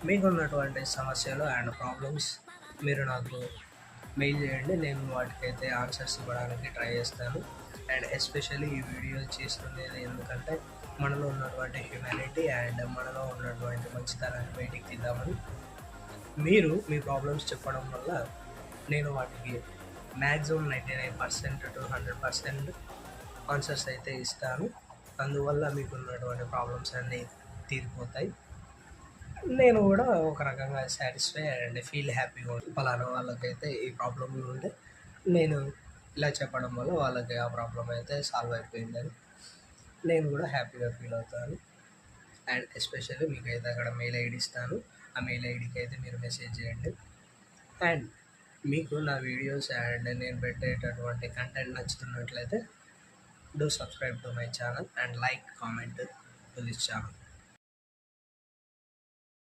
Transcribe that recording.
మీకున్నటువంటి సమస్యలు and problems మీరు నాకు మెయిల్ చేయండి. నేను వాటికైతే ఆన్సర్స్ ఇవ్వడానికి ట్రై చేస్తాను. అండ్ ఎస్పెషల్లీ ఈ వీడియో చేస్తుంది ఎందుకంటే మనలో ఉన్నటువంటి హ్యుమానిటీ అండ్ మనలో ఉన్నటువంటి మంచితనాన్ని బయటికి తీద్దామని. మీరు మీ ప్రాబ్లమ్స్ చెప్పడం వల్ల నేను వాటికి మ్యాక్సిమం 99% టు 100% ఆన్సర్స్ అయితే ఇస్తాను. అందువల్ల మీకు ఉన్నటువంటి ప్రాబ్లమ్స్ అన్నీ తీరిపోతాయి. నేను కూడా ఒక రకంగా సాటిస్ఫై అండ్ ఫీల్ హ్యాపీగా ఉంటుంది. పలానా వాళ్ళకైతే ఈ ప్రాబ్లం ఉంటే నేను ఇలా చెప్పడం వల్ల వాళ్ళకి ఆ ప్రాబ్లం అయితే సాల్వ్ అయిపోయిందని నేను కూడా హ్యాపీగా ఫీల్ అవుతాను. అండ్ ఎస్పెషల్లీ మీకైతే అక్కడ మెయిల్ ఐడి ఇస్తాను. ఆ మెయిల్ ఐడికి అయితే మీరు మెసేజ్ చేయండి. అండ్ మీకు నా వీడియోస్ అండ్ నేను పెట్టేటటువంటి కంటెంట్ నచ్చుతున్నట్లయితే do subscribe to my channel and like comment to this channel.